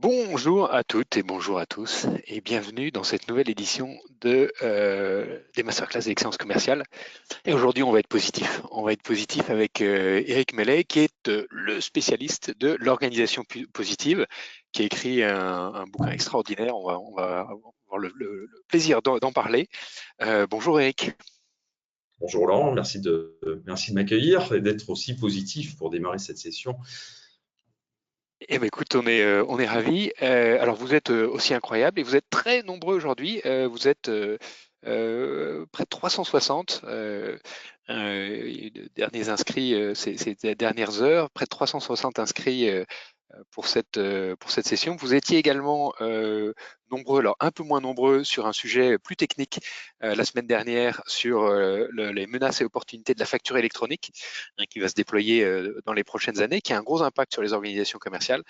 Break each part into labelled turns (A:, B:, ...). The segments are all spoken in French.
A: Bonjour à toutes et bonjour à tous et bienvenue dans cette nouvelle édition des Masterclass d'excellence commerciale. Et aujourd'hui, on va être positif. On va être positif avec Eric Mellet, qui est le spécialiste de l'organisation positive, qui a écrit un bouquin extraordinaire. On va avoir le plaisir d'en parler. Bonjour Eric.
B: Bonjour Laurent, merci de m'accueillir et d'être aussi positif pour démarrer cette session.
A: Eh bien, écoute, on est ravis. Alors, vous êtes aussi incroyable et vous êtes très nombreux aujourd'hui. Vous êtes près de 360 derniers inscrits ces dernières heures, près de 360 inscrits pour cette session. Vous étiez également nombreux, alors un peu moins nombreux sur un sujet plus technique la semaine dernière sur les menaces et opportunités de la facture électronique qui va se déployer dans les prochaines années, qui a un gros impact sur les organisations commerciales.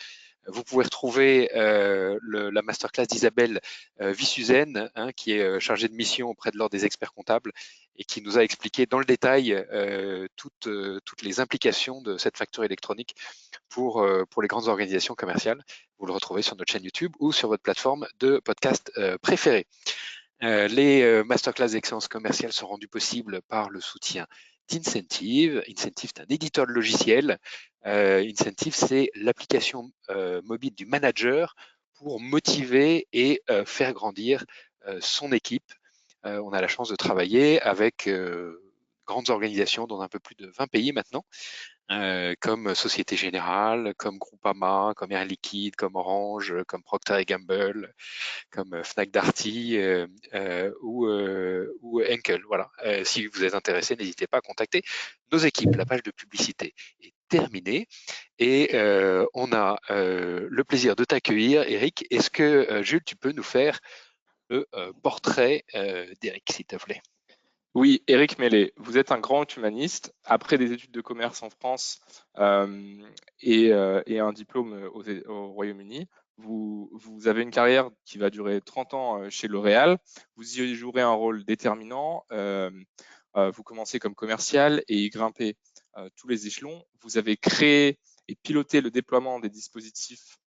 A: Vous pouvez retrouver la masterclass d'Isabelle Vissuzen, qui est chargée de mission auprès de l'Ordre des experts comptables et qui nous a expliqué dans le détail toutes les implications de cette facture électronique pour les grandes organisations commerciales. Vous le retrouvez sur notre chaîne YouTube ou sur votre plateforme de podcast préférée. Les masterclass d'excellence commerciale sont rendues possibles par le soutien d'Incentive. Incentive, c'est un éditeur de logiciels. Incentive, c'est l'application mobile du manager pour motiver et faire grandir son équipe. On a la chance de travailler avec grandes organisations dans un peu plus de 20 pays maintenant, comme Société Générale, comme Groupama, comme Air Liquide, comme Orange, comme Procter & Gamble, comme Fnac Darty ou Henkel. Voilà. Si vous êtes intéressé, n'hésitez pas à contacter nos équipes. La page de publicité est terminée et on a le plaisir de t'accueillir, Eric. Est-ce que, Jules, tu peux nous faire le portrait d'Eric, s'il te plaît?
C: Oui, Éric Mellet, vous êtes un grand humaniste. Après des études de commerce en France et un diplôme au Royaume-Uni, vous avez une carrière qui va durer 30 ans chez L'Oréal. Vous y jouerez un rôle déterminant. Vous commencez comme commercial et y grimpez tous les échelons. Vous avez créé et piloté le déploiement des dispositifs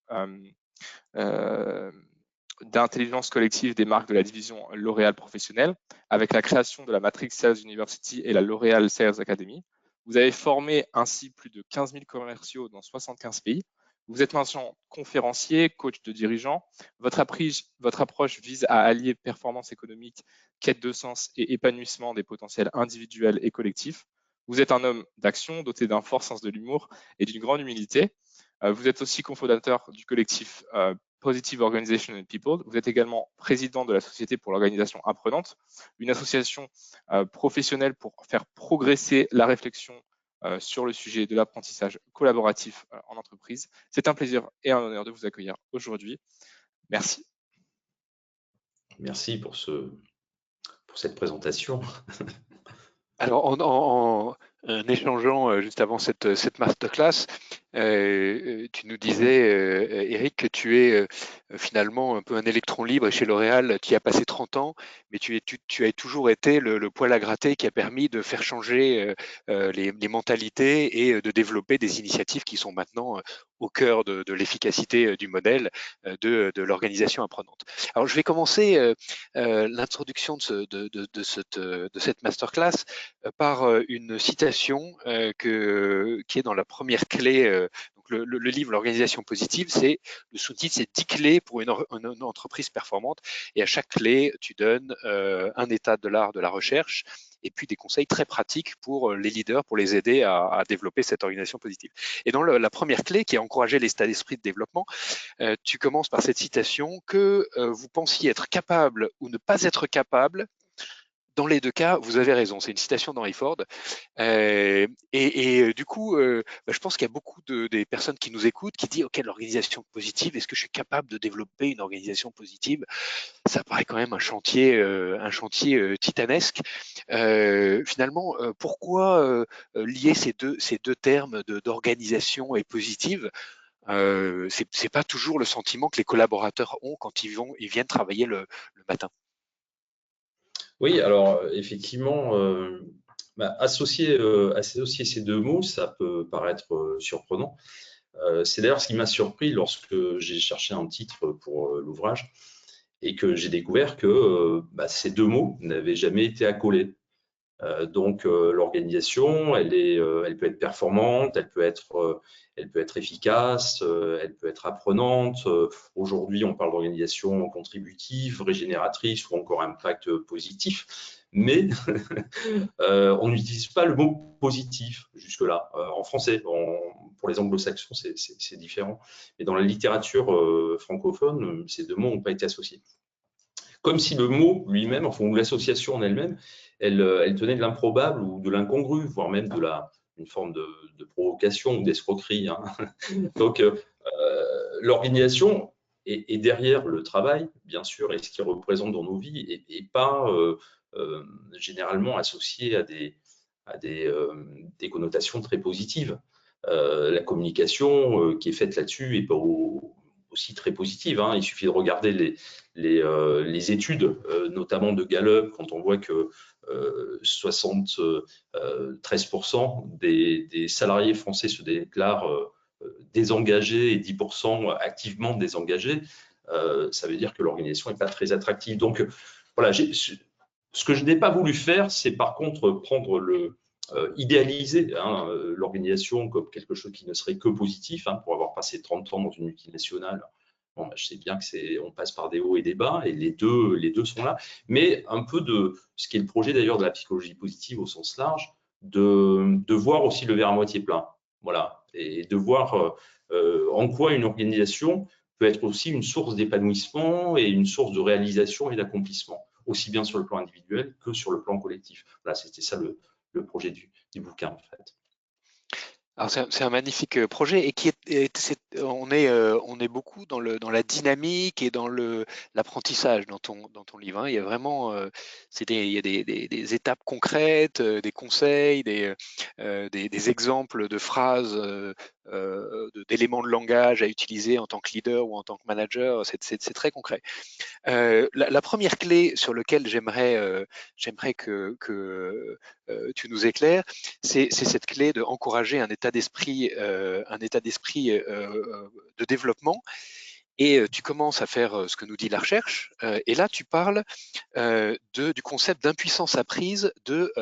C: d'intelligence collective des marques de la division L'Oréal professionnelle, avec la création de la Matrix Sales University et la L'Oréal Sales Academy. Vous avez formé ainsi plus de 15 000 commerciaux dans 75 pays. Vous êtes maintenant conférencier, coach de dirigeants. Votre approche vise à allier performance économique, quête de sens et épanouissement des potentiels individuels et collectifs. Vous êtes un homme d'action doté d'un fort sens de l'humour et d'une grande humilité. Vous êtes aussi cofondateur du collectif Positive Organization and People. Vous êtes également président de la Société pour l'organisation apprenante, une association professionnelle pour faire progresser la réflexion sur le sujet de l'apprentissage collaboratif en entreprise. C'est un plaisir et un honneur de vous accueillir aujourd'hui. Merci.
B: Merci pour cette présentation.
A: Alors, en échangeant juste avant cette masterclass, tu nous disais, Eric, que tu es finalement un peu un électron libre chez L'Oréal, qui a passé 30 ans, mais tu as toujours été le poil à gratter qui a permis de faire changer les mentalités et de développer des initiatives qui sont maintenant au cœur de l'efficacité du modèle de l'organisation apprenante. Alors, je vais commencer l'introduction de cette masterclass par une citation qui est dans la première clé. Donc le livre L'organisation positive, le sous-titre, c'est 10 clés pour une entreprise performante. Et à chaque clé, tu donnes un état de l'art de la recherche et puis des conseils très pratiques pour les leaders, pour les aider à développer cette organisation positive. Et dans la première clé, qui est encourager l'état d'esprit de développement, tu commences par cette citation que vous pensiez être capable ou ne pas être capable. Dans les deux cas, vous avez raison. C'est une citation d'Henry Ford. Du coup, je pense qu'il y a beaucoup des personnes qui nous écoutent qui disent, OK, l'organisation positive, est-ce que je suis capable de développer une organisation positive? Ça paraît quand même un chantier titanesque. Finalement, pourquoi lier ces deux termes d'organisation et positive? C'est pas toujours le sentiment que les collaborateurs ont quand ils viennent travailler le matin.
B: Oui, alors effectivement, associer ces deux mots, ça peut paraître surprenant. C'est d'ailleurs ce qui m'a surpris lorsque j'ai cherché un titre pour l'ouvrage et que j'ai découvert que ces deux mots n'avaient jamais été accolés. Donc l'organisation, elle peut être performante, elle peut être efficace, elle peut être apprenante. Aujourd'hui, on parle d'organisation contributive, régénératrice ou encore impact positif, mais on n'utilise pas le mot positif jusque-là. En français, pour les anglo-saxons, c'est différent. Mais dans la littérature francophone, ces deux mots n'ont pas été associés. Comme si le mot lui-même, enfin, ou l'association en elle-même, elle tenait de l'improbable ou de l'incongru, voire même une forme de provocation ou d'escroquerie. Hein. Donc, l'organisation est derrière le travail, bien sûr, et ce qu'il représente dans nos vies, et pas généralement associé à des connotations très positives. La communication qui est faite là-dessus n'est pas aussi très positive. Hein. Il suffit de regarder les études, notamment de Gallup, quand on voit que 73% des salariés français se déclarent désengagés et 10% activement désengagés. Ça veut dire que l'organisation n'est pas très attractive. Donc, voilà, ce que je n'ai pas voulu faire, c'est par contre prendre idéaliser l'organisation comme quelque chose qui ne serait que positif, hein, pour avoir passé 30 ans dans une multinationale. Bon, je sais bien on passe par des hauts et des bas, et les deux sont là, mais un peu de ce qui est le projet d'ailleurs de la psychologie positive au sens large, de voir aussi le verre à moitié plein, voilà, et de voir en quoi une organisation peut être aussi une source d'épanouissement et une source de réalisation et d'accomplissement, aussi bien sur le plan individuel que sur le plan collectif. Voilà, c'était ça le projet du bouquin, en fait.
A: Alors c'est un magnifique projet et on est beaucoup dans la dynamique et dans l'apprentissage dans ton livre. Hein. Il y a vraiment il y a des étapes concrètes, des conseils, des exemples de phrases, d'éléments de langage à utiliser en tant que leader ou en tant que manager. C'est très concret. La première clé sur laquelle j'aimerais que tu nous éclaires, c'est cette clé d'encourager un état d'esprit de développement. Et tu commences à faire ce que nous dit la recherche. Et là, tu parles du concept d'impuissance apprise de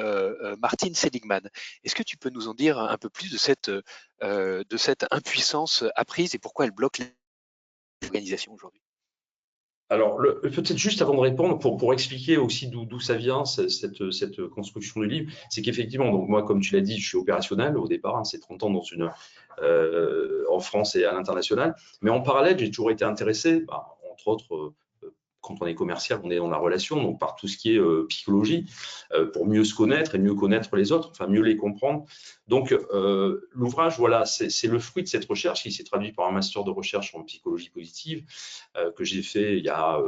A: Martin Seligman. Est-ce que tu peux nous en dire un peu plus de cette impuissance apprise et pourquoi elle bloque l'organisation aujourd'hui?
B: Alors, peut-être juste avant de répondre, pour expliquer aussi d'où ça vient, cette construction du livre, c'est qu'effectivement, donc moi, comme tu l'as dit, je suis opérationnel au départ, hein, c'est 30 ans en France et à l'international, mais en parallèle, j'ai toujours été intéressé, entre autres, quand on est commercial, on est dans la relation, donc par tout ce qui est psychologie, pour mieux se connaître et mieux connaître les autres, enfin mieux les comprendre. Donc l'ouvrage, voilà, c'est le fruit de cette recherche qui s'est traduit par un master de recherche en psychologie positive que j'ai fait il y a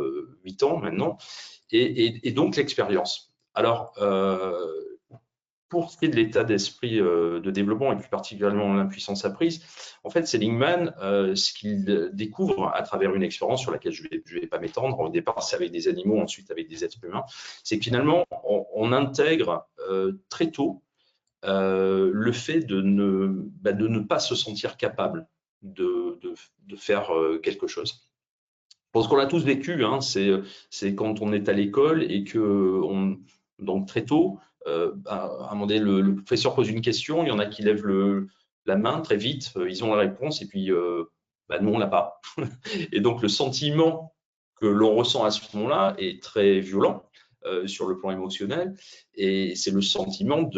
B: 8 ans maintenant, et donc l'expérience. Alors, pour ce qui est de l'état d'esprit de développement et plus particulièrement l'impuissance apprise, en fait, Seligman, ce qu'il découvre à travers une expérience sur laquelle je vais pas m'étendre, au départ c'est avec des animaux, ensuite avec des êtres humains, c'est que finalement on intègre très tôt le fait de ne pas se sentir capable de faire quelque chose. Je pense qu'on l'a tous vécu, hein, c'est quand on est à l'école et que donc très tôt, à un moment donné, le professeur pose une question, il y en a qui lèvent la main très vite, ils ont la réponse et puis nous on l'a pas. Et donc le sentiment que l'on ressent à ce moment-là est très violent sur le plan émotionnel, et c'est le sentiment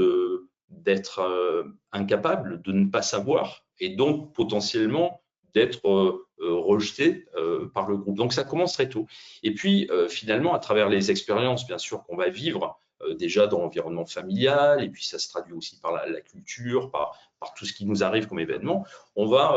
B: d'être incapable, de ne pas savoir, et donc potentiellement d'être rejeté par le groupe. Donc ça commence très tôt. Et puis finalement, à travers les expériences, bien sûr, qu'on va vivre déjà dans l'environnement familial, et puis ça se traduit aussi par la culture, par tout ce qui nous arrive comme événement, on va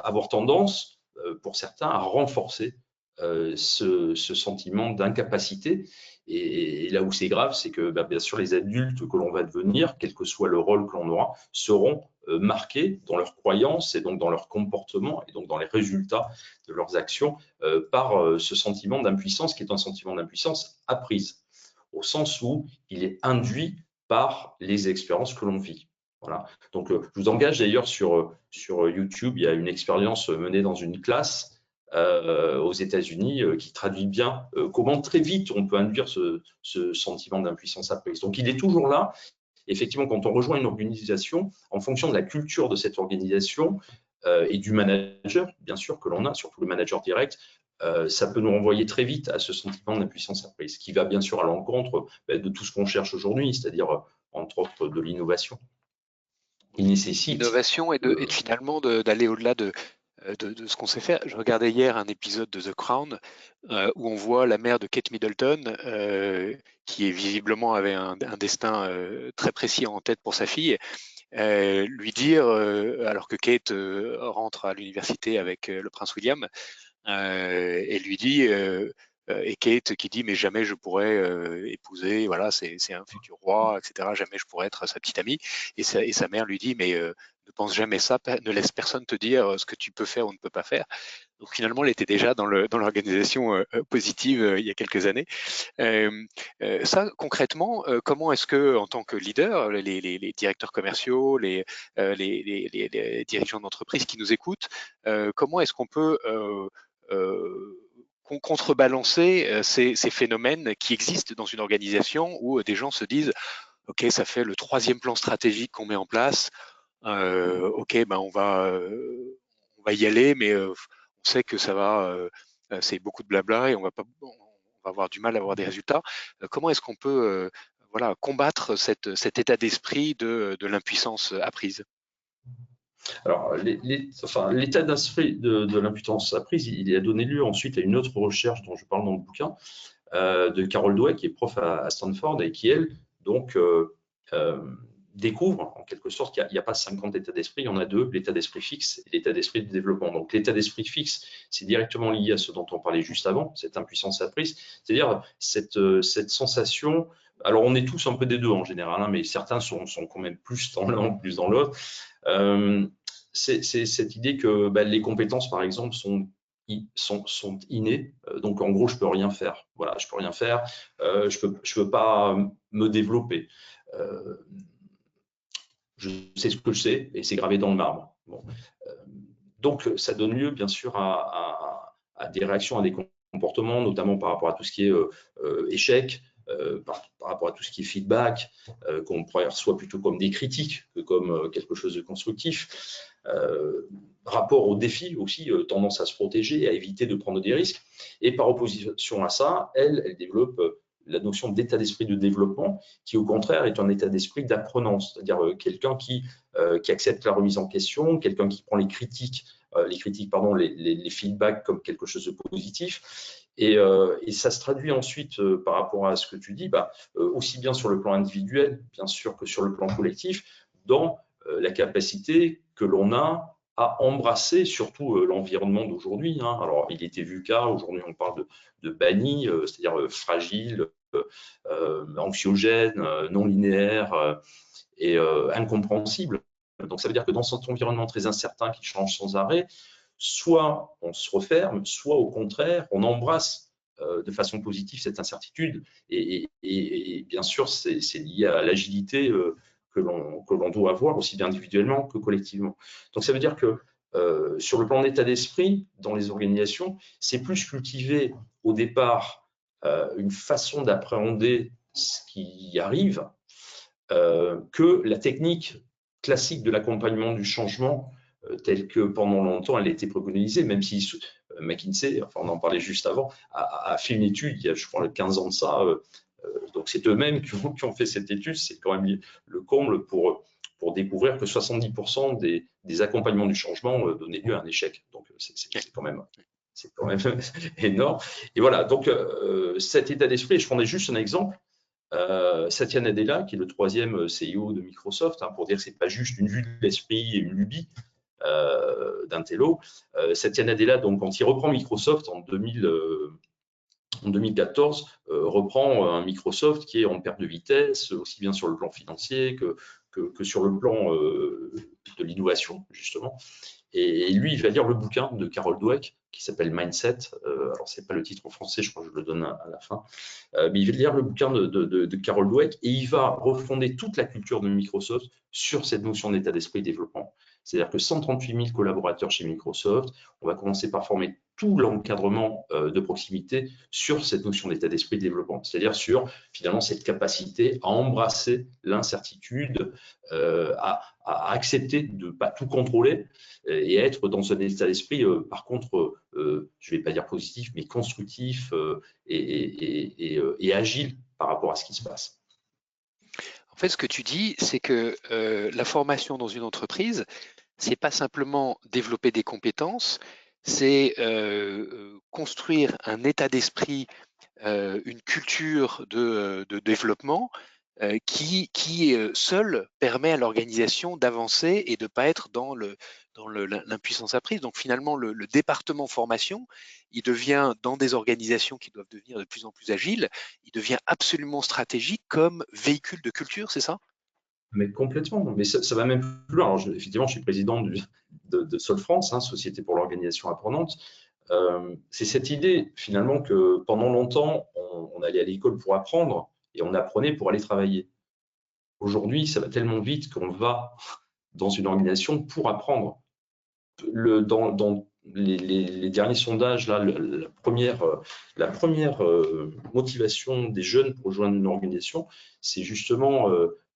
B: avoir tendance, pour certains, à renforcer ce sentiment d'incapacité. Et là où c'est grave, c'est que bien sûr, les adultes que l'on va devenir, quel que soit le rôle que l'on aura, seront marqués dans leurs croyances et donc dans leur comportement et donc dans les résultats de leurs actions par ce sentiment d'impuissance qui est un sentiment d'impuissance apprise, au sens où il est induit par les expériences que l'on vit. Voilà. Donc, je vous engage d'ailleurs sur YouTube, il y a une expérience menée dans une classe aux États-Unis qui traduit bien comment très vite on peut induire ce sentiment d'impuissance apprise. Donc, il est toujours là. Effectivement, quand on rejoint une organisation, en fonction de la culture de cette organisation et du manager, bien sûr, que l'on a, surtout le manager direct, ça peut nous renvoyer très vite à ce sentiment d'impuissance apprise, qui va bien sûr à l'encontre de tout ce qu'on cherche aujourd'hui, c'est-à-dire, entre autres, de l'innovation. Il nécessite
A: L'innovation et finalement d'aller au-delà de ce qu'on sait faire. Je regardais hier un épisode de The Crown où on voit la mère de Kate Middleton qui visiblement avait un destin très précis en tête pour sa fille, lui dire, alors que Kate rentre à l'université avec le prince William, et lui dit, et Kate qui dit mais jamais je pourrais épouser, voilà, c'est un futur roi, etc. Jamais je pourrais être sa petite amie. Et sa mère lui dit mais ne pense jamais ça, ne laisse personne te dire ce que tu peux faire ou ne peux pas faire. Donc finalement, elle était déjà dans l'organisation positive il y a quelques années. Ça, concrètement, comment est-ce que, en tant que leader, les directeurs commerciaux, les dirigeants d'entreprise qui nous écoutent, comment est-ce qu'on peut contrebalancer ces phénomènes qui existent dans une organisation où des gens se disent OK, ça fait le 3e plan stratégique qu'on met en place. OK, ben on va y aller, mais on sait que ça va, c'est beaucoup de blabla et on va avoir du mal à avoir des résultats. Comment est-ce qu'on peut voilà, combattre cet état d'esprit de l'impuissance apprise?
B: Alors, l'état d'esprit de l'impuissance apprise, il a donné lieu ensuite à une autre recherche dont je parle dans le bouquin, de Carol Dweck, qui est prof à Stanford et qui, elle, donc, découvre en quelque sorte qu'il n'y a pas 50 états d'esprit, il y en a 2, l'état d'esprit fixe et l'état d'esprit de développement. Donc, l'état d'esprit fixe, c'est directement lié à ce dont on parlait juste avant, cette impuissance apprise, c'est-à-dire cette sensation. Alors, on est tous un peu des deux en général, hein, mais certains sont quand même plus dans l'un, plus dans l'autre. C'est cette idée que les compétences, par exemple, sont innées. Donc, en gros, je peux rien faire. Voilà, je peux rien faire. Je peux pas me développer. Je sais ce que je sais et c'est gravé dans le marbre. Bon. Donc, ça donne lieu, bien sûr, à des réactions, à des comportements, notamment par rapport à tout ce qui est échec, par rapport à tout ce qui est feedback, qu'on reçoit plutôt comme des critiques que comme quelque chose de constructif. Rapport aux défis aussi, tendance à se protéger, à éviter de prendre des risques. Et par opposition à ça, elle développe la notion d'état d'esprit de développement, qui au contraire est un état d'esprit d'apprenance, c'est-à-dire quelqu'un qui accepte la remise en question, quelqu'un qui prend les feedbacks comme quelque chose de positif. Et ça se traduit ensuite par rapport à ce que tu dis, aussi bien sur le plan individuel, bien sûr, que sur le plan collectif, dans la capacité que l'on a à embrasser surtout l'environnement d'aujourd'hui. Hein. Alors, il était VUCA, aujourd'hui on parle de banni, c'est-à-dire fragile, anxiogène, non linéaire et incompréhensible. Donc, ça veut dire que dans cet environnement très incertain qui change sans arrêt, soit on se referme, soit au contraire, on embrasse de façon positive cette incertitude. Et bien sûr, c'est lié à l'agilité que l'on doit avoir, aussi bien individuellement que collectivement. Donc, ça veut dire que sur le plan d'état d'esprit, dans les organisations, c'est plus cultiver au départ une façon d'appréhender ce qui arrive que la technique classique de l'accompagnement du changement telle que pendant longtemps elle a été préconisée, même si McKinsey, enfin on en parlait juste avant, a fait une étude il y a je crois 15 ans de ça, donc c'est eux-mêmes qui ont fait cette étude, c'est quand même le comble pour découvrir que 70% des accompagnements du changement donnaient lieu à un échec. Donc c'est quand même énorme. Et voilà, donc cet état d'esprit, je prenais juste un exemple, Satya Nadella, qui est le 3e CEO de Microsoft, hein, pour dire que ce n'est pas juste une vue de l'esprit et une lubie d'un télo. Satya Nadella, donc, quand il reprend Microsoft en en 2014, reprend un Microsoft qui est en perte de vitesse, aussi bien sur le plan financier que sur le plan de l'innovation, justement. Et lui, il va lire le bouquin de Carol Dweck qui s'appelle Mindset. Alors, c'est pas le titre en français, je crois que je le donne à la fin. Mais il va lire le bouquin de Carol Dweck et il va refonder toute la culture de Microsoft sur cette notion d'état d'esprit développement. C'est-à-dire que 138 000 collaborateurs chez Microsoft, on va commencer par former tout l'encadrement de proximité sur cette notion d'état d'esprit de développement, c'est-à-dire sur finalement cette capacité à embrasser l'incertitude, à accepter de ne pas tout contrôler et à être dans un état d'esprit, par contre, je ne vais pas dire positif, mais constructif et agile par rapport à ce qui se passe.
A: En fait, ce que tu dis, c'est que la formation dans une entreprise, c'est pas simplement développer des compétences, c'est construire un état d'esprit, une culture de développement qui seul permet à l'organisation d'avancer et de ne pas être dans l'impuissance apprise. Donc finalement, le département formation, il devient, dans des organisations qui doivent devenir de plus en plus agiles, il devient absolument stratégique comme véhicule de culture, c'est ça?
B: Mais complètement, mais ça va même plus loin. Alors, effectivement, je suis président de Solfrance, hein, Société pour l'organisation apprenante. C'est cette idée, finalement, que pendant longtemps, on allait à l'école pour apprendre et on apprenait pour aller travailler. Aujourd'hui, ça va tellement vite qu'on va dans une organisation pour apprendre. Dans les derniers sondages, là, la première motivation des jeunes pour rejoindre une organisation, c'est justement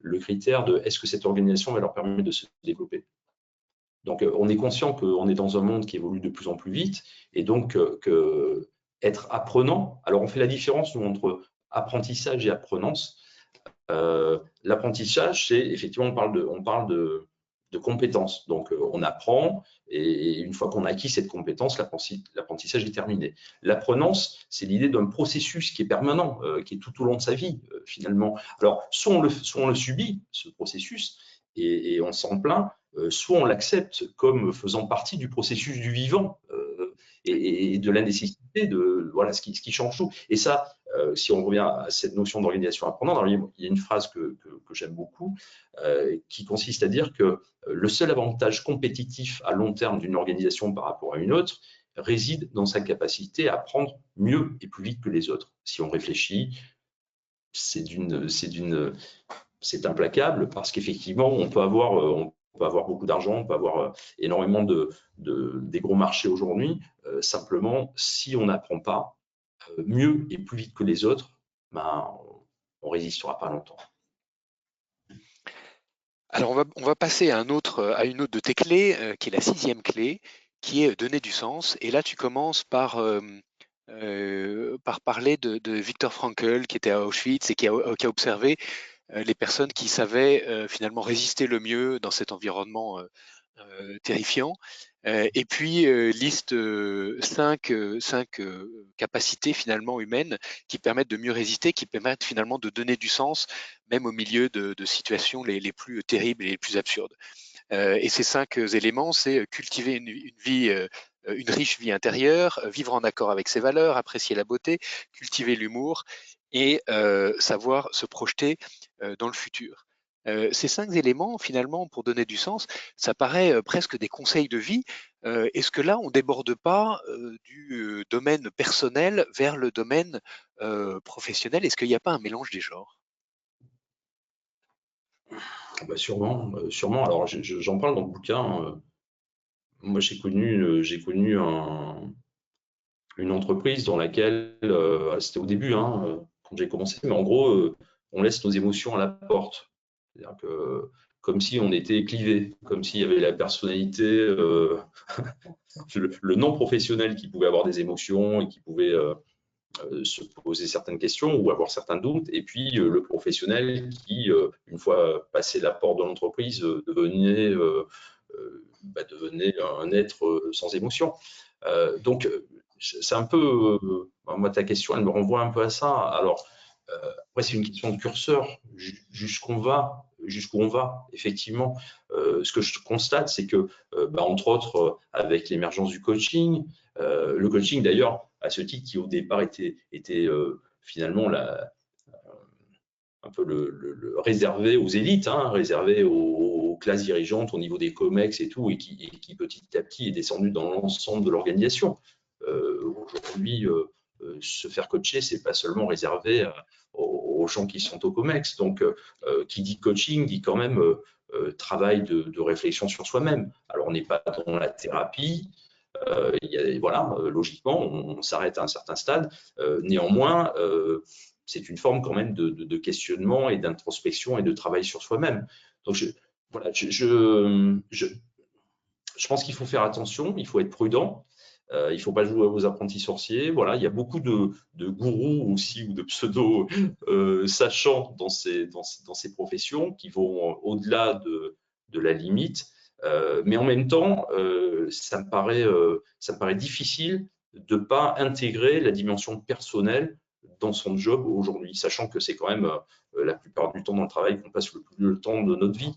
B: le critère de est-ce que cette organisation va leur permettre de se développer. Donc, on est conscient qu'on est dans un monde qui évolue de plus en plus vite et donc être apprenant. Alors, on fait la différence nous, entre apprentissage et apprenance. L'apprentissage, c'est effectivement, on parle de compétences. Donc, on apprend et une fois qu'on a acquis cette compétence, l'apprentissage est terminé. L'apprenance, c'est l'idée d'un processus qui est permanent, qui est tout au long de sa vie, finalement. Alors, soit on le subit, ce processus, et on s'en plaint, soit on l'accepte comme faisant partie du processus du vivant et de la nécessité de voilà ce qui change tout. Et ça, si on revient à cette notion d'organisation apprenante, alors il y a une phrase que j'aime beaucoup qui consiste à dire que le seul avantage compétitif à long terme d'une organisation par rapport à une autre réside dans sa capacité à apprendre mieux et plus vite que les autres. Si on réfléchit, c'est implacable parce qu'effectivement, on peut avoir beaucoup d'argent, on peut avoir énormément des gros marchés aujourd'hui. Simplement, si on n'apprend pas mieux et plus vite que les autres, ben, on ne résistera pas longtemps.
A: Alors on va passer à une autre de tes clés, qui est la 6e clé, qui est donner du sens. Et là, tu commences par parler de Viktor Frankl, qui était à Auschwitz et qui a observé les personnes qui savaient finalement résister le mieux dans cet environnement terrifiant. Et puis liste 5 capacités finalement humaines qui permettent de mieux résister, qui permettent finalement de donner du sens, même au milieu de situations les plus terribles et les plus absurdes. Et ces 5 éléments, c'est cultiver une riche vie intérieure, vivre en accord avec ses valeurs, apprécier la beauté, cultiver l'humour et savoir se projeter dans le futur. Ces 5 éléments, finalement, pour donner du sens, ça paraît presque des conseils de vie. Est-ce que là, on ne déborde pas du domaine personnel vers le domaine professionnel? Est-ce qu'il n'y a pas un mélange des genres?
B: Bah sûrement, sûrement. Alors, j'en parle dans le bouquin. Moi, j'ai connu une entreprise dans laquelle, c'était au début, hein, quand j'ai commencé, mais en gros, on laisse nos émotions à la porte. C'est-à-dire que comme si on était clivé, comme s'il y avait la personnalité, le non-professionnel qui pouvait avoir des émotions et qui pouvait se poser certaines questions ou avoir certains doutes, et puis le professionnel qui, une fois passé la porte de l'entreprise, devenait un être sans émotion. Donc, c'est un peu, moi, ta question, elle me renvoie un peu à ça. Alors, après, c'est une question de curseur, jusqu'où on va, effectivement. Ce que je constate, c'est que, entre autres, avec l'émergence du coaching, le coaching, d'ailleurs, à ce titre, qui au départ était finalement un peu réservé aux élites, hein, réservé aux classes dirigeantes au niveau des COMEX et tout, et qui petit à petit est descendu dans l'ensemble de l'organisation. Aujourd'hui, se faire coacher, c'est pas seulement réservé aux gens qui sont au COMEX. Donc, qui dit coaching dit quand même travail de réflexion sur soi-même. Alors, on n'est pas dans la thérapie. Voilà, logiquement, on s'arrête à un certain stade. Néanmoins, c'est une forme quand même de questionnement et d'introspection et de travail sur soi-même. Donc, voilà, je pense qu'il faut faire attention, il faut être prudent. Il ne faut pas jouer aux apprentis sorciers. Voilà, il y a beaucoup de gourous aussi ou de pseudo sachants dans ces professions qui vont au-delà de la limite. Mais en même temps, ça me paraît difficile de ne pas intégrer la dimension personnelle dans son job aujourd'hui, sachant que c'est quand même la plupart du temps dans le travail qu'on passe le temps de notre vie.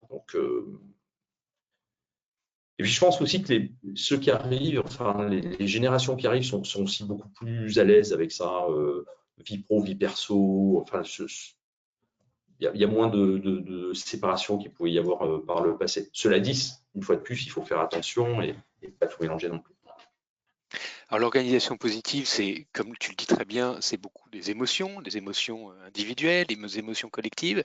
B: Donc, et puis je pense aussi que ceux qui arrivent, enfin les générations qui arrivent sont aussi beaucoup plus à l'aise avec ça, vie pro, vie perso. Enfin, il y a moins de séparation qu'il pouvait y avoir par le passé. Cela dit, une fois de plus, il faut faire attention et pas tout mélanger non plus.
A: Alors l'organisation positive, c'est, comme tu le dis très bien, c'est beaucoup des émotions individuelles, des émotions collectives.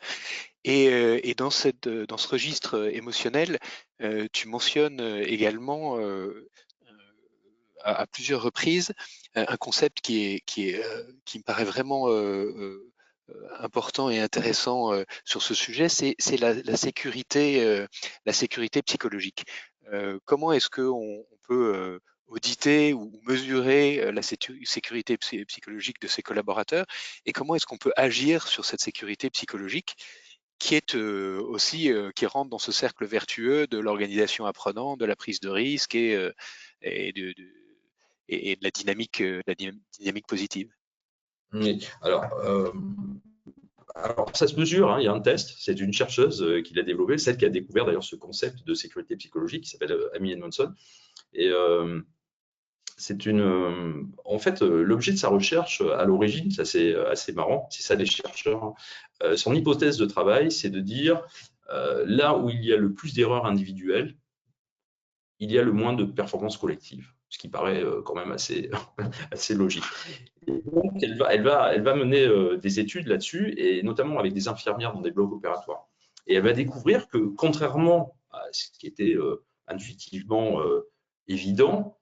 A: Et dans ce registre émotionnel, tu mentionnes également à plusieurs reprises un concept qui me paraît vraiment important et intéressant sur ce sujet, c'est la sécurité psychologique. Comment est-ce qu'on peut auditer ou mesurer la sécurité psychologique de ses collaborateurs, et comment est-ce qu'on peut agir sur cette sécurité psychologique qui est aussi qui rentre dans ce cercle vertueux de l'organisation apprenante, de la prise de risque et de la dynamique positive.
B: Oui. Alors, ça se mesure, hein, il y a un test, c'est une chercheuse qui l'a développé, celle qui a découvert d'ailleurs ce concept de sécurité psychologique qui s'appelle Amy Edmondson. Et en fait, l'objet de sa recherche à l'origine, ça c'est assez marrant, c'est ça les chercheurs. Son hypothèse de travail, c'est de dire là où il y a le plus d'erreurs individuelles, il y a le moins de performances collectives, ce qui paraît quand même assez, assez logique. Et donc, elle va mener des études là-dessus, et notamment avec des infirmières dans des blocs opératoires. Et elle va découvrir que, contrairement à ce qui était intuitivement évident,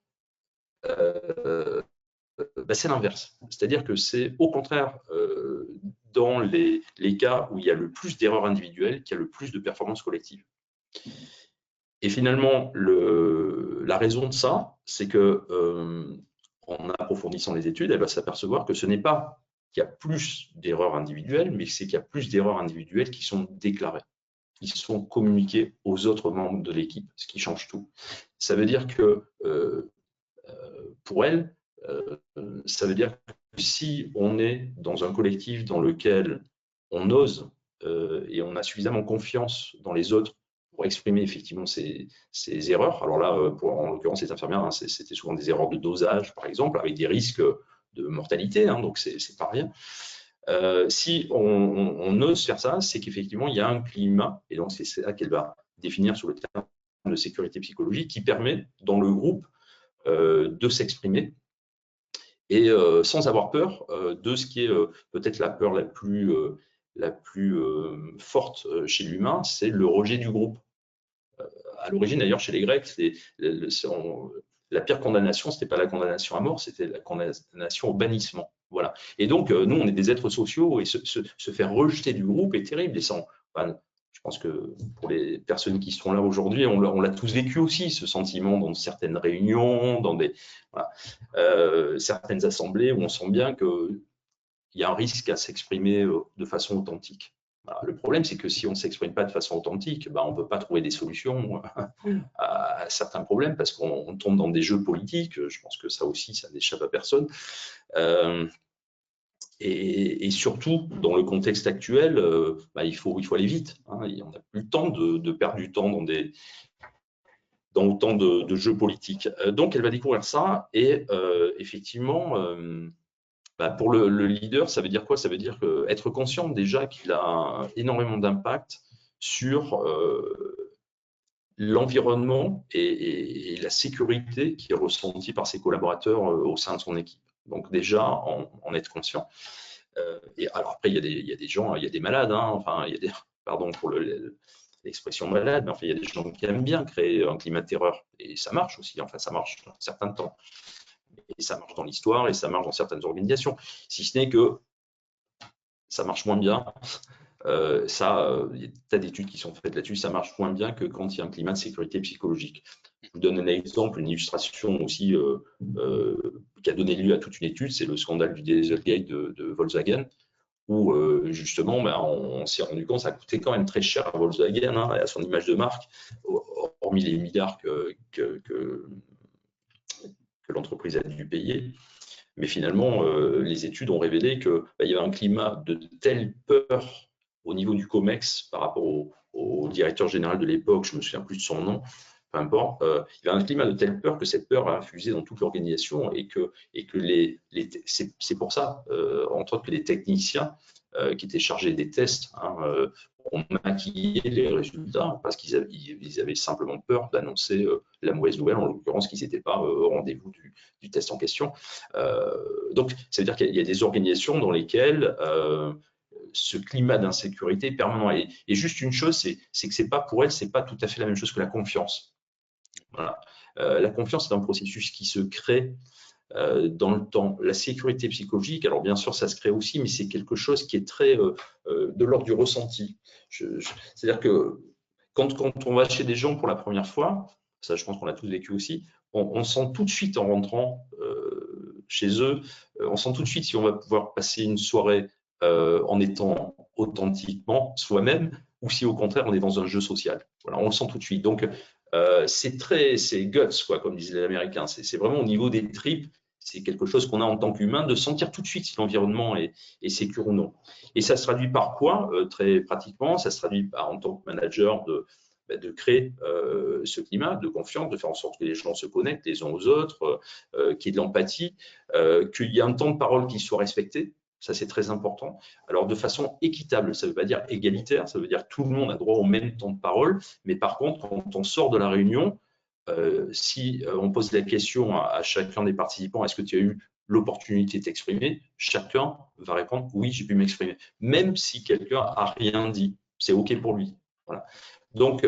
B: c'est l'inverse. C'est-à-dire que c'est au contraire dans les cas où il y a le plus d'erreurs individuelles qu'il y a le plus de performances collectives. Et finalement, la raison de ça, c'est que en approfondissant les études, elle va s'apercevoir que ce n'est pas qu'il y a plus d'erreurs individuelles, mais c'est qu'il y a plus d'erreurs individuelles qui sont déclarées, qui sont communiquées aux autres membres de l'équipe, ce qui change tout. Ça veut dire que pour elle, ça veut dire que si on est dans un collectif dans lequel on ose et on a suffisamment confiance dans les autres pour exprimer effectivement ces erreurs. Alors là, en l'occurrence, les infirmières, hein, c'était souvent des erreurs de dosage, par exemple, avec des risques de mortalité, hein, donc c'est pas rien. Si on ose faire ça, c'est qu'effectivement, il y a un climat, et donc c'est ça qu'elle va définir sous le terme de sécurité psychologique, qui permet dans le groupe de s'exprimer et sans avoir peur de ce qui est peut-être la peur la plus forte chez l'humain, c'est le rejet du groupe. À l'origine, d'ailleurs, chez les Grecs, la pire condamnation, ce n'était pas la condamnation à mort, c'était la condamnation au bannissement. Voilà. Et donc, nous, on est des êtres sociaux, et se faire rejeter du groupe est terrible. Et je pense que pour les personnes qui sont là aujourd'hui, on l'a tous vécu aussi, ce sentiment dans certaines réunions, dans certaines assemblées où on sent bien qu'il y a un risque à s'exprimer de façon authentique. Voilà. Le problème, c'est que si on ne s'exprime pas de façon authentique, on ne peut pas trouver des solutions à certains problèmes parce qu'on tombe dans des jeux politiques. Je pense que ça aussi, ça n'échappe à personne. Et surtout, dans le contexte actuel, il faut aller vite. Hein. On n'a plus le temps de perdre du temps dans autant de jeux politiques. Donc, elle va découvrir ça et effectivement, pour le leader, ça veut dire quoi? Ça veut dire être conscient déjà qu'il a énormément d'impact sur l'environnement et la sécurité qui est ressentie par ses collaborateurs au sein de son équipe. Donc déjà, en être conscient. Et alors après, il y a des gens, il y a des malades, hein, enfin, il y a des, pardon pour l'expression malade, mais enfin, il y a des gens qui aiment bien créer un climat de terreur. Et ça marche aussi, enfin, ça marche un certain temps. Et ça marche dans l'histoire et ça marche dans certaines organisations. Si ce n'est que ça marche moins bien. Il y a des tas d'études qui sont faites là-dessus, ça marche moins bien que quand il y a un climat de sécurité psychologique. Je vous donne un exemple, une illustration aussi qui a donné lieu à toute une étude, c'est le scandale du Dieselgate de Volkswagen, où justement, on s'est rendu compte que ça coûtait quand même très cher à Volkswagen, hein, et à son image de marque, hormis les milliards que l'entreprise a dû payer. Mais finalement, les études ont révélé qu'il y avait un climat de telle peur au niveau du COMEX par rapport au directeur général de l'époque, je ne me souviens plus de son nom, peu importe, il y avait un climat de telle peur que cette peur a infusé dans toute l'organisation et que c'est pour ça, entre autres, que les techniciens qui étaient chargés des tests ont maquillé les résultats parce qu'ils avaient simplement peur d'annoncer la mauvaise nouvelle, en l'occurrence qu'ils n'étaient pas au rendez-vous du test en question. Donc, ça veut dire qu'il y a des organisations dans lesquelles ce climat d'insécurité est permanent. Et juste une chose, c'est que c'est pas pour elle, c'est pas tout à fait la même chose que la confiance. Voilà. La confiance, c'est un processus qui se crée dans le temps. La sécurité psychologique, alors bien sûr, ça se crée aussi, mais c'est quelque chose qui est très de l'ordre du ressenti. C'est-à-dire que quand on va chez des gens pour la première fois, ça je pense qu'on l'a tous vécu aussi, on sent tout de suite en rentrant chez eux, on sent tout de suite si on va pouvoir passer une soirée en étant authentiquement soi-même ou si au contraire on est dans un jeu social. Voilà, on le sent tout de suite. Donc c'est guts, quoi, comme disaient les Américains. C'est vraiment au niveau des tripes. C'est quelque chose qu'on a en tant qu'humain de sentir tout de suite si l'environnement est sécure ou non. Et ça se traduit par quoi? Très pratiquement, ça se traduit en tant que manager de créer ce climat de confiance, de faire en sorte que les gens se connectent les uns aux autres, qu'il y ait de l'empathie, qu'il y ait un temps de parole qui soit respecté. Ça, c'est très important. Alors, de façon équitable, ça ne veut pas dire égalitaire, ça veut dire que tout le monde a droit au même temps de parole. Mais par contre, quand on sort de la réunion, si on pose la question à chacun des participants, est-ce que tu as eu l'opportunité de t'exprimer? Chacun va répondre oui, j'ai pu m'exprimer. Même si quelqu'un n'a rien dit, c'est OK pour lui. Voilà. Donc,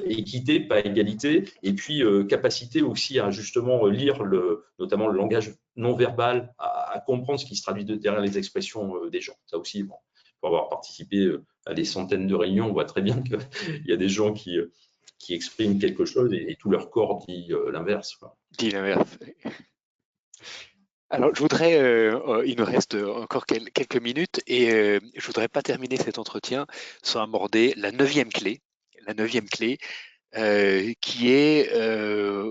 B: équité, pas égalité, et puis capacité aussi à justement lire notamment le langage non verbal, à comprendre ce qui se traduit derrière les expressions des gens. Ça aussi, bon, pour avoir participé à des centaines de réunions, on voit très bien qu'il y a des gens qui expriment quelque chose et tout leur corps dit l'inverse.
A: Dit l'inverse. Alors, je voudrais, il nous reste encore quelques minutes et je voudrais pas terminer cet entretien sans aborder la neuvième clé. La neuvième clé, qui est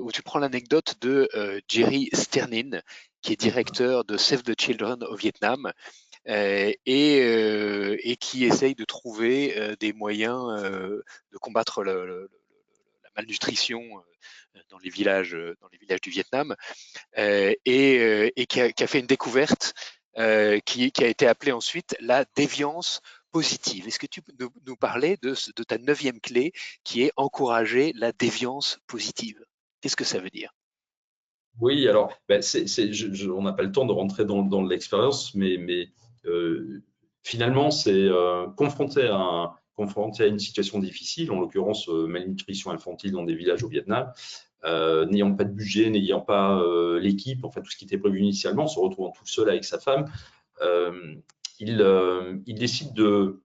A: où tu prends l'anecdote de Jerry Sternin, qui est directeur de Save the Children au Vietnam et qui essaye de trouver des moyens de combattre la malnutrition dans les villages du Vietnam et qui a fait une découverte qui a été appelée ensuite la déviance positive. Est-ce que tu peux nous parler de ta neuvième clé qui est encourager la déviance positive? Qu'est-ce que ça veut dire?
B: Oui, alors, on n'a pas le temps de rentrer dans l'expérience, mais finalement, c'est confronté à une situation difficile, en l'occurrence malnutrition infantile dans des villages au Vietnam, n'ayant pas de budget, n'ayant pas l'équipe, enfin tout ce qui était prévu initialement, se retrouvant tout seul avec sa femme, il décide de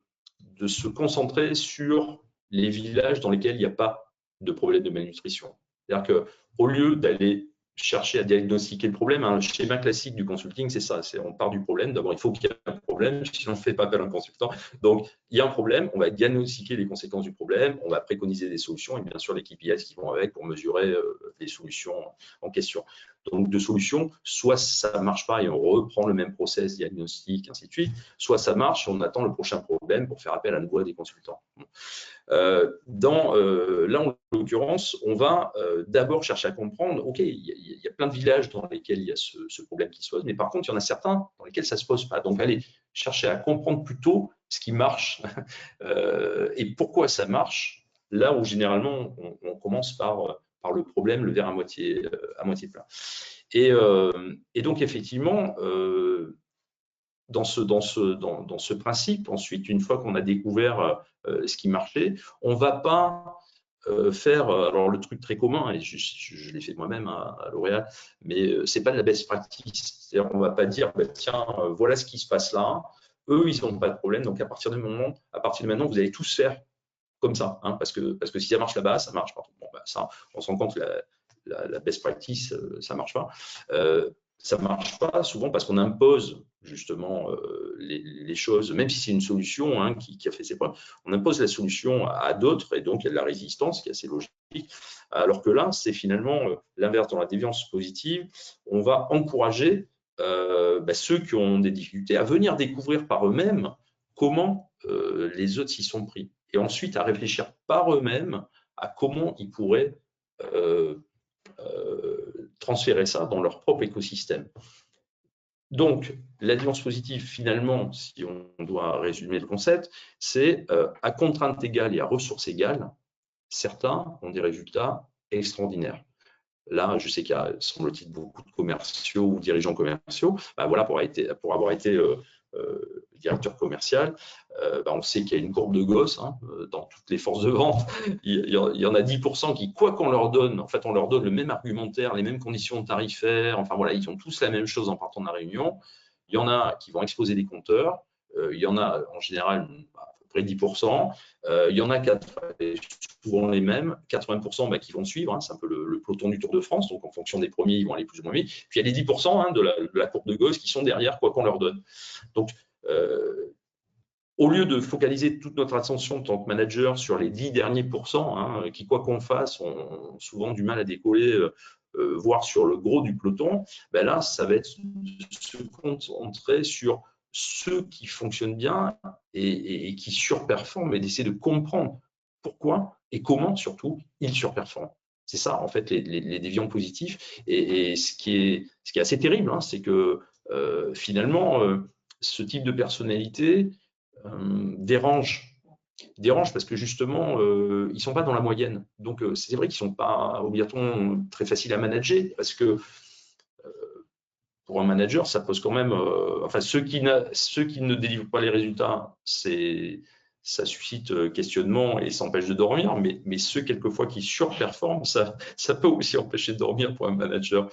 B: se concentrer sur les villages dans lesquels il n'y a pas de problème de malnutrition. C'est-à-dire qu'au lieu d'aller chercher à diagnostiquer le problème, un schéma classique du consulting, c'est ça, on part du problème. D'abord, il faut qu'il y ait un problème, sinon on ne fait pas appel à un consultant. Donc, il y a un problème, on va diagnostiquer les conséquences du problème, on va préconiser des solutions et bien sûr les KPIs qui vont avec pour mesurer les solutions en question. Donc, deux solutions, soit ça ne marche pas et on reprend le même process diagnostic, ainsi de suite, soit ça marche et on attend le prochain problème pour faire appel à nouveau à des consultants. Là, en l'occurrence, on va d'abord chercher à comprendre, OK, il y a plein de villages dans lesquels il y a ce problème qui se pose, mais par contre, il y en a certains dans lesquels ça ne se pose pas. Donc, allez chercher à comprendre plutôt ce qui marche et pourquoi ça marche, là où généralement, on commence par le problème, le verre à moitié plein. Et donc, effectivement, dans ce principe, ensuite, une fois qu'on a découvert ce qui marchait, on ne va pas faire, alors le truc très commun, et je l'ai fait moi-même à L'Oréal, mais ce n'est pas de la best practice. C'est-à-dire qu'on ne va pas dire, bah, tiens, voilà ce qui se passe là, eux, ils n'ont pas de problème, donc à partir de maintenant, vous allez tous faire comme ça, hein, parce que si ça marche là-bas, ça marche partout. Bon, bah, ça, on se rend compte que la best practice, ça ne marche pas. Ça ne marche pas souvent parce qu'on impose justement les choses, même si c'est une solution hein, qui a fait ses preuves, on impose la solution à d'autres et donc il y a de la résistance qui est assez logique. Alors que là, c'est finalement l'inverse. Dans la déviance positive, on va encourager ceux qui ont des difficultés à venir découvrir par eux-mêmes comment les autres s'y sont pris. Et ensuite à réfléchir par eux-mêmes à comment ils pourraient transférer ça dans leur propre écosystème. Donc, la déviance positive, finalement, si on doit résumer le concept, c'est à contrainte égale et à ressources égales, certains ont des résultats extraordinaires. Là, je sais qu'il y a, semble-t-il, beaucoup de commerciaux ou dirigeants commerciaux. Ben voilà, pour avoir été directeur commercial, on sait qu'il y a une courbe de Gauss hein, dans toutes les forces de vente. Il y en a 10% qui, quoi qu'on leur donne, en fait, on leur donne le même argumentaire, les mêmes conditions tarifaires. Enfin voilà, ils ont tous la même chose en partant de la réunion. Il y en a qui vont exposer des compteurs. Il y en a en général à peu près 10%. Il y en a souvent les mêmes, 80% qui vont suivre. Hein, c'est un peu le peloton du Tour de France. Donc en fonction des premiers, ils vont aller plus ou moins vite. Puis il y a les 10% hein, de la courbe de Gauss qui sont derrière, quoi qu'on leur donne. Donc, au lieu de focaliser toute notre attention en tant que manager sur les 10 derniers pourcents, hein, qui, quoi qu'on fasse, ont souvent du mal à décoller, voire sur le gros du peloton, ben là, ça va être se concentrer sur ceux qui fonctionnent bien et qui surperforment et d'essayer de comprendre pourquoi et comment, surtout, ils surperforment. C'est ça, en fait, les déviants positifs. Et ce qui est assez terrible, hein, c'est que finalement, ce type de personnalité dérange parce que justement, ils ne sont pas dans la moyenne. Donc, c'est vrai qu'ils ne sont pas obligatoirement très faciles à manager parce que pour un manager, ça pose quand même… enfin, ceux qui ne délivrent pas les résultats, ça suscite questionnement et ça empêche de dormir, mais ceux quelquefois qui surperforment, ça peut aussi empêcher de dormir pour un manager,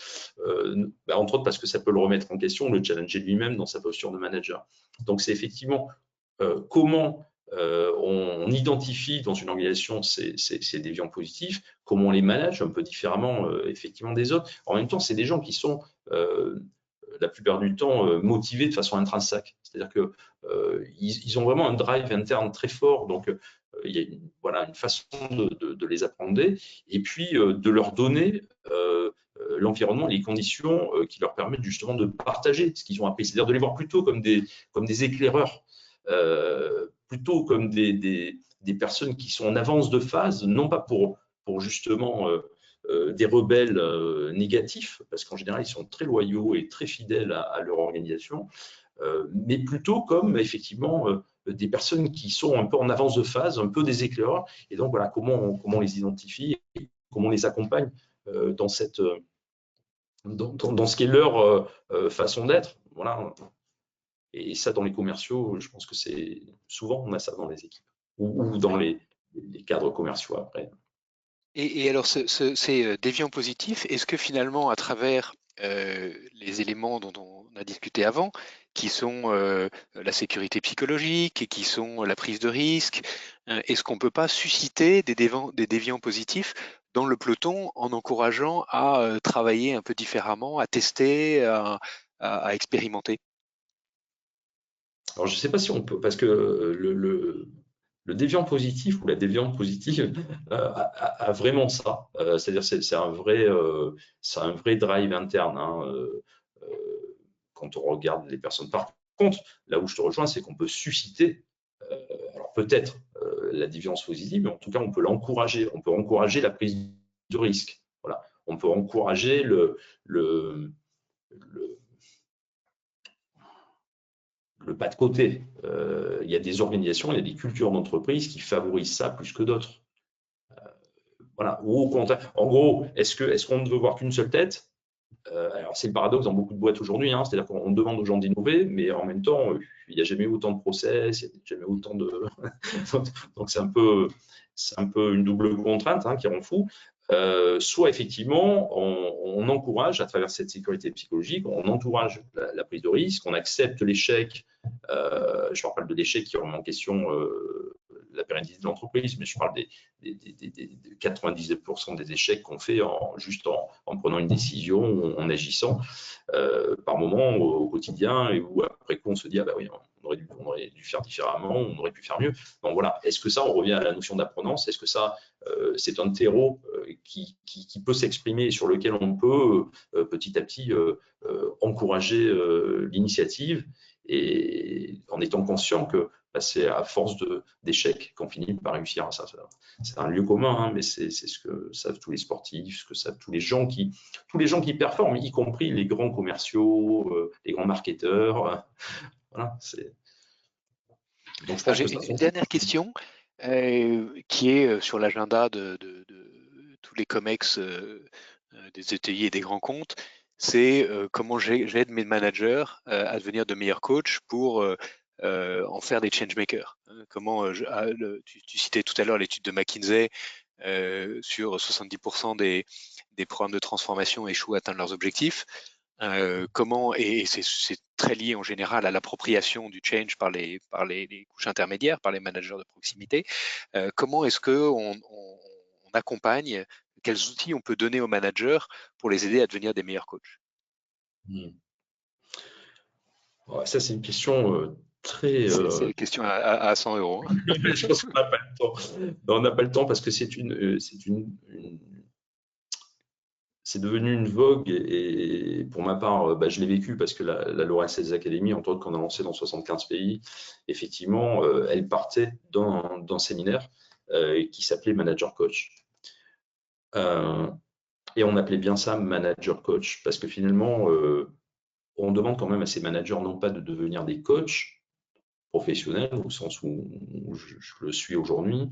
B: entre autres parce que ça peut le remettre en question, le challenger lui-même dans sa posture de manager. Donc c'est effectivement comment on identifie dans une organisation ces déviants positifs, comment on les manage un peu différemment effectivement des autres. En même temps, c'est des gens qui sont la plupart du temps motivés de façon intrinsèque. C'est-à-dire qu'ils ont vraiment un drive interne très fort. Donc, il y a une façon de les appréhender et puis de leur donner l'environnement et les conditions qui leur permettent justement de partager ce qu'ils ont appris. C'est-à-dire de les voir plutôt comme des éclaireurs, plutôt comme des personnes qui sont en avance de phase, non pas pour justement… des rebelles négatifs, parce qu'en général, ils sont très loyaux et très fidèles à leur organisation, mais plutôt comme effectivement des personnes qui sont un peu en avance de phase, un peu des éclaireurs. Et donc, voilà, comment on les identifie, comment on les accompagne dans ce qui est leur façon d'être. Voilà. Et ça, dans les commerciaux, je pense que c'est souvent, on a ça dans les équipes ou dans les cadres commerciaux après.
A: Et alors, ces déviants positifs, est-ce que finalement, à travers les éléments dont on a discuté avant, qui sont la sécurité psychologique et qui sont la prise de risque, est-ce qu'on ne peut pas susciter des déviants positifs dans le peloton en encourageant à travailler un peu différemment, à tester, à expérimenter?
B: Alors, je ne sais pas si on peut, parce que Le déviant positif ou la déviante positive a vraiment ça. C'est-à-dire c'est un vrai drive interne. Hein. Quand on regarde les personnes. Par contre, là où je te rejoins, c'est qu'on peut susciter, alors peut-être la déviance positive, mais en tout cas, on peut l'encourager. On peut encourager la prise de risque. Voilà. On peut encourager le pas de côté. Il y a des organisations, il y a des cultures d'entreprise qui favorisent ça plus que d'autres. Voilà. Ou au contraire, en gros, est-ce qu'on ne veut voir qu'une seule tête? Alors c'est le paradoxe dans beaucoup de boîtes aujourd'hui, hein, c'est-à-dire qu'on demande aux gens d'innover, mais en même temps, il n'y a jamais eu autant de process, il n'y a jamais autant de. Donc c'est un peu une double contrainte qui rend fou. Soit effectivement, on encourage à travers cette sécurité psychologique, on encourage la prise de risque, on accepte l'échec. Je parle de l'échec qui remet en question la pérennité de l'entreprise, mais je parle des 99% des échecs qu'on fait juste en prenant une décision, en agissant par moment au quotidien, et où après coup on se dit ah bah oui, on aurait dû faire différemment, on aurait pu faire mieux. Donc voilà, est-ce que ça, on revient à la notion d'apprenance, est-ce que ça c'est un terreau qui peut s'exprimer et sur lequel on peut petit à petit encourager l'initiative, et en étant conscient que c'est à force d'échecs qu'on finit par réussir à ça. C'est un lieu commun, hein, mais c'est ce que savent tous les sportifs, ce que savent tous les gens qui performent, y compris les grands commerciaux, les grands marketeurs. Voilà,
A: donc je pense que j'ai une dernière question qui est sur l'agenda de tous les COMEX des ETI et des grands comptes. C'est comment j'aide mes managers à devenir de meilleurs coachs pour en faire des changemakers. Comment tu citais tout à l'heure l'étude de McKinsey sur 70% des programmes de transformation échouent à atteindre leurs objectifs. Comment, et c'est très lié en général à l'appropriation du change par les couches intermédiaires, par les managers de proximité. Comment est-ce qu'on accompagne, quels outils on peut donner aux managers pour les aider à devenir des meilleurs coachs?
B: Ça, c'est une question très.
A: C'est une question à 100 €.
B: Je pense qu'on n'a pas le temps. Non, on n'a pas le temps parce que c'est devenu une vogue, et pour ma part, je l'ai vécu parce que la L'Oréal Sales Academy, entre autres, qu'on a lancé dans 75 pays, effectivement, elle partait d'un séminaire qui s'appelait Manager Coach. Et on appelait bien ça Manager Coach parce que finalement, on demande quand même à ces managers non pas de devenir des coachs professionnels au sens où je le suis aujourd'hui,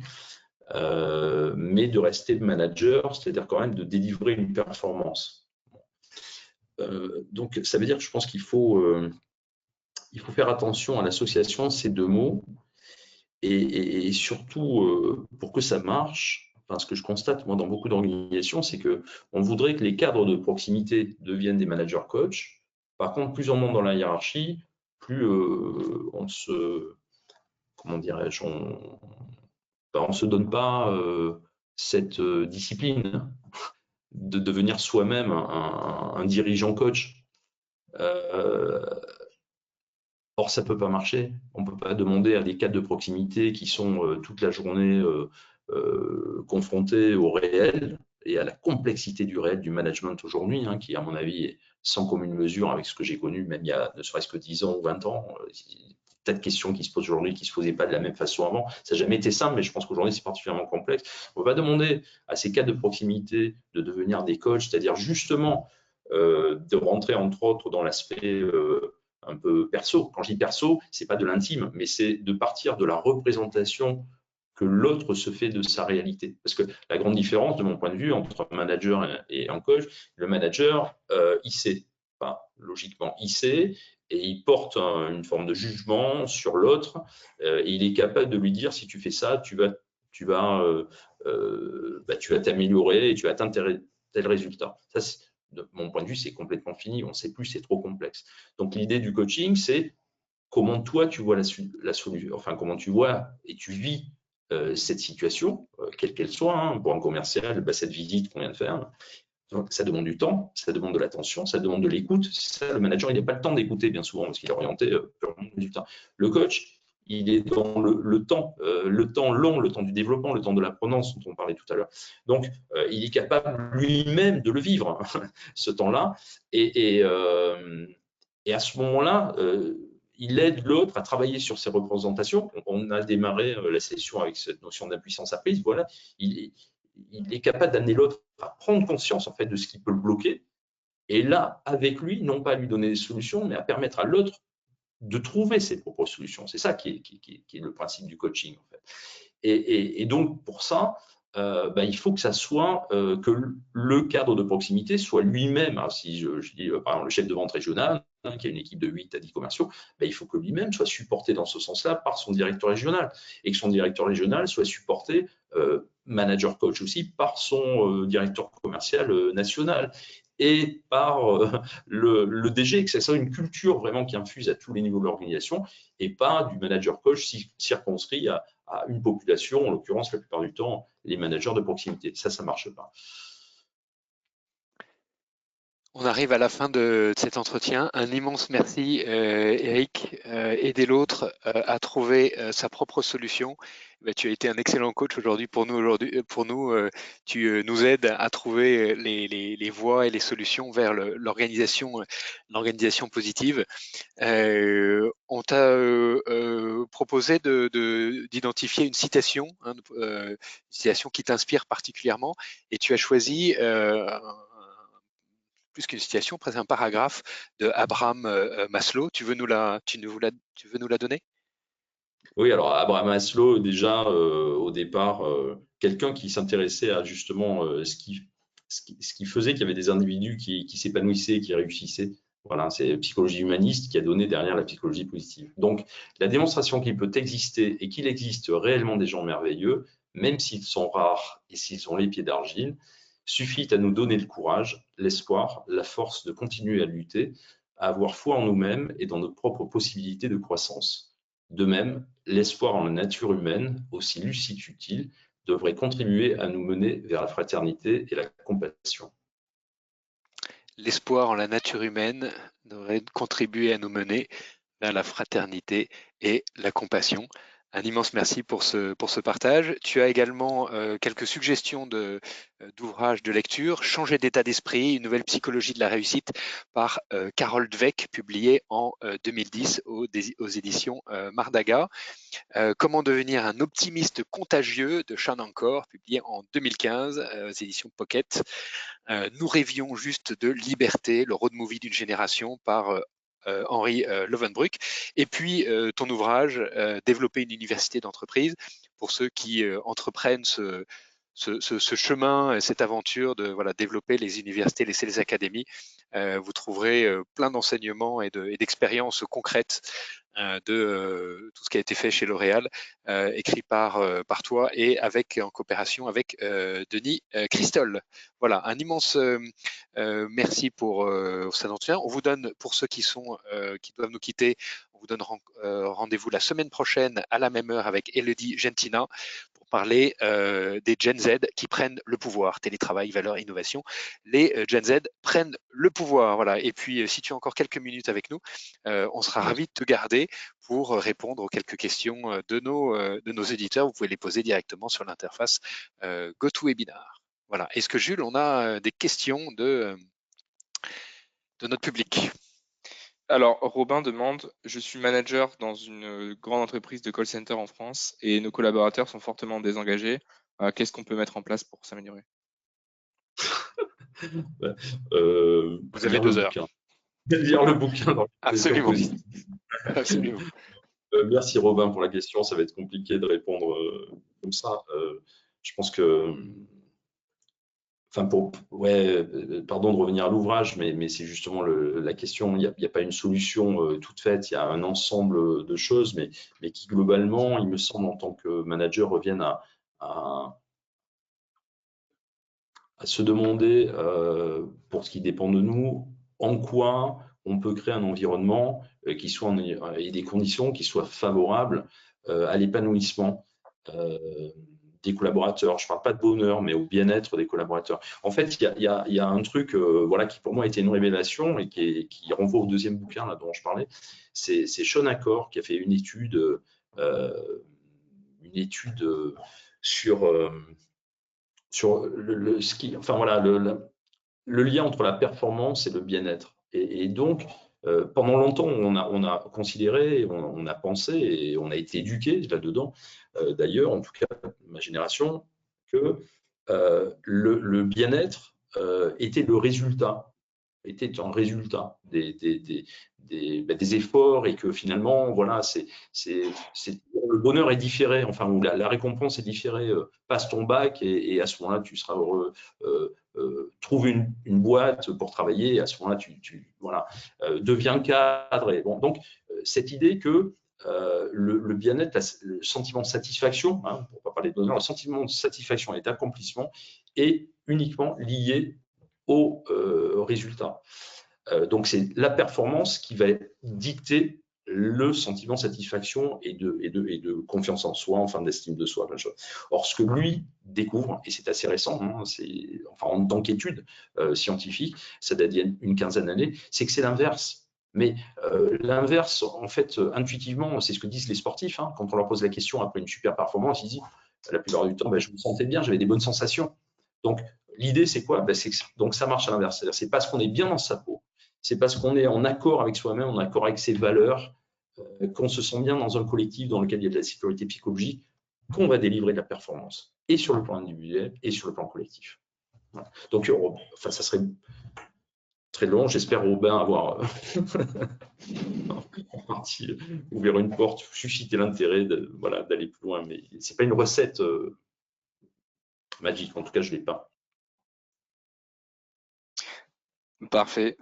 B: mais de rester manager, c'est-à-dire quand même de délivrer une performance. Donc ça veut dire que je pense qu'il faut faire attention à l'association de ces deux mots, et surtout pour que ça marche. Enfin, ce que je constate moi dans beaucoup d'organisations, c'est que on voudrait que les cadres de proximité deviennent des managers coachs. Par contre, plus on monte dans la hiérarchie, plus on se, comment dirais-je, on se donne pas cette discipline de devenir soi-même un dirigeant coach. Or, ça peut pas marcher. On peut pas demander à des cadres de proximité qui sont toute la journée confrontés au réel et à la complexité du réel du management aujourd'hui, qui, à mon avis, est sans commune mesure avec ce que j'ai connu, même il y a ne serait-ce que 10 ans ou 20 ans. Tas de questions qui se posent aujourd'hui qui ne se posaient pas de la même façon avant. Ça n'a jamais été simple, mais je pense qu'aujourd'hui, c'est particulièrement complexe. On ne va pas demander à ces cadres de proximité de devenir des coachs, c'est-à-dire justement de rentrer, entre autres, dans l'aspect un peu perso. Quand je dis perso, ce n'est pas de l'intime, mais c'est de partir de la représentation que l'autre se fait de sa réalité. Parce que la grande différence, de mon point de vue, entre un manager et un coach, le manager, il sait, enfin, logiquement, il sait, et il porte une forme de jugement sur l'autre, et il est capable de lui dire, si tu fais ça, tu vas t'améliorer et tu vas atteindre tel résultat. Ça, de mon point de vue, c'est complètement fini, on ne sait plus, c'est trop complexe. Donc l'idée du coaching, c'est comment toi tu vois la solution, enfin comment tu vois et tu vis cette situation, quelle qu'elle soit, pour un commercial, cette visite qu'on vient de faire. Donc, ça demande du temps, ça demande de l'attention, ça demande de l'écoute. Ça, le manager, il n'a pas le temps d'écouter bien souvent parce qu'il est orienté purement résultat. Le coach, il est dans le temps long, le temps du développement, le temps de l'apprenance dont on parlait tout à l'heure. Donc, il est capable lui-même de le vivre, ce temps-là. Et à ce moment-là, il aide l'autre à travailler sur ses représentations. On a démarré la session avec cette notion d'impuissance apprise. Voilà, il est capable d'amener l'autre à prendre conscience en fait de ce qui peut le bloquer. Et là, avec lui, non pas à lui donner des solutions, mais à permettre à l'autre de trouver ses propres solutions. C'est ça qui est le principe du coaching en fait. Et donc pour ça, il faut que ça soit que le cadre de proximité soit lui-même. Hein, si je dis par exemple le chef de vente régional, hein, qui a une équipe de 8 à 10 commerciaux, il faut que lui-même soit supporté dans ce sens-là par son directeur régional et que son directeur régional soit supporté, manager coach aussi, par son directeur commercial national et par le DG, que ça soit une culture vraiment qui infuse à tous les niveaux de l'organisation et pas du manager coach circonscrit à une population, en l'occurrence la plupart du temps les managers de proximité. Ça ne marche pas.
A: On arrive à la fin de cet entretien. Un immense merci, Eric. Aider l'autre à trouver sa propre solution. Tu as été un excellent coach aujourd'hui pour nous. Tu nous aides à trouver les voies et les solutions vers l'organisation positive. On t'a proposé d'identifier une citation, une citation qui t'inspire particulièrement, et tu as choisi plus qu'une citation, presque un paragraphe de Abraham Maslow. Tu veux nous la donner?
B: Oui, alors Abraham Maslow, déjà au départ, quelqu'un qui s'intéressait à justement ce qui faisait qu'il y avait des individus qui s'épanouissaient, qui réussissaient. Voilà, c'est la psychologie humaniste qui a donné derrière la psychologie positive. Donc, la démonstration qu'il peut exister et qu'il existe réellement des gens merveilleux, même s'ils sont rares et s'ils ont les pieds d'argile, suffit à nous donner le courage, l'espoir, la force de continuer à lutter, à avoir foi en nous-mêmes et dans nos propres possibilités de croissance. De même, l'espoir en la nature humaine, aussi lucide qu'utile, devrait contribuer à nous mener vers la fraternité et la compassion.
A: L'espoir en la nature humaine devrait contribuer à nous mener vers la fraternité et la compassion. Un immense merci pour ce partage. Tu as également quelques suggestions d'ouvrages de lecture. Changer d'état d'esprit, une nouvelle psychologie de la réussite par Carol Dweck, publié en 2010 aux éditions Mardaga. Comment devenir un optimiste contagieux de Sean Ancore, publié en 2015 aux éditions Pocket. Nous rêvions juste de liberté, le road movie d'une génération par Henri Lovenbruck. Et puis ton ouvrage, Développer une université d'entreprise, pour ceux qui entreprennent ce chemin, cette aventure de développer les universités, les sales academy. Vous trouverez plein d'enseignements et d'expériences concrètes de tout ce qui a été fait chez L'Oréal, écrit par toi et en coopération avec Denis Christol. Voilà, un immense merci pour cet entretien. On vous donne, pour ceux qui doivent nous quitter, on vous donne rendez-vous la semaine prochaine à la même heure avec Elodie Gentina pour parler des Gen Z qui prennent le pouvoir. Télétravail, valeurs, innovation. Les Gen Z prennent le pouvoir. Voilà. Et puis, si tu as encore quelques minutes avec nous, on sera ravis de te garder pour répondre aux quelques questions de nos éditeurs. Vous pouvez les poser directement sur l'interface GoToWebinar. Voilà. Est-ce que Jules, on a des questions de notre public?
C: Alors, Robin demande, je suis manager dans une grande entreprise de call center en France et nos collaborateurs sont fortement désengagés. Qu'est-ce qu'on peut mettre en place pour s'améliorer?
A: Vous avez 2 heures.
B: Lire le bouquin.
A: Absolument. Absolument.
B: Merci Robin pour la question. Ça va être compliqué de répondre comme ça. Je pense que, pardon de revenir à l'ouvrage, mais c'est justement la question. Il n'y a pas une solution toute faite. Il y a un ensemble de choses, mais qui globalement, il me semble, en tant que manager, reviennent à se demander, pour ce qui dépend de nous, en quoi on peut créer un environnement qui soit et des conditions qui soient favorables à l'épanouissement des collaborateurs. Je ne parle pas de bonheur, mais au bien-être des collaborateurs. En fait, il y a un truc qui pour moi a été une révélation et qui renvoie au deuxième bouquin là, dont je parlais. C'est Sean Ancore qui a fait une étude une étude sur enfin voilà, le lien entre la performance et le bien-être. Et donc, pendant longtemps, on a considéré, on a pensé et on a été éduqué là-dedans, d'ailleurs, en tout cas ma génération, que le bien-être était le résultat, était un résultat des efforts, et que finalement, voilà, le bonheur est différé, enfin, ou la récompense est différée. Passe ton bac et à ce moment-là, tu seras heureux. Trouve une boîte pour travailler, et à ce moment-là, voilà, deviens cadre. Et bon, donc, cette idée que le bien-être, le sentiment de satisfaction, hein, pour ne pas parler de bonheur, le sentiment de satisfaction et d'accomplissement est uniquement lié au résultat. Donc, c'est la performance qui va dicter le sentiment de satisfaction et de confiance en soi, enfin d'estime de soi. Or, ce que lui découvre, et c'est assez récent, hein, enfin, en tant qu'étude scientifique, ça date d'il y a une quinzaine d'années, c'est que c'est l'inverse. Mais l'inverse, en fait, intuitivement, c'est ce que disent les sportifs. Hein, quand on leur pose la question après une super performance, ils disent la plupart du temps, je me sentais bien, j'avais des bonnes sensations. Donc, l'idée, c'est quoi? Donc, ça marche à l'inverse. C'est-à-dire, c'est parce qu'on est bien dans sa peau, c'est parce qu'on est en accord avec soi-même, en accord avec ses valeurs, qu'on se sent bien dans un collectif dans lequel il y a de la sécurité psychologique, qu'on va délivrer de la performance, et sur le plan individuel et sur le plan collectif. Voilà. Donc, enfin, ça serait très long. J'espère, Robin, avoir en partie ouvert une porte, susciter l'intérêt voilà, d'aller plus loin. Mais ce n'est pas une recette magique. En tout cas, je ne l'ai pas.
C: Parfait.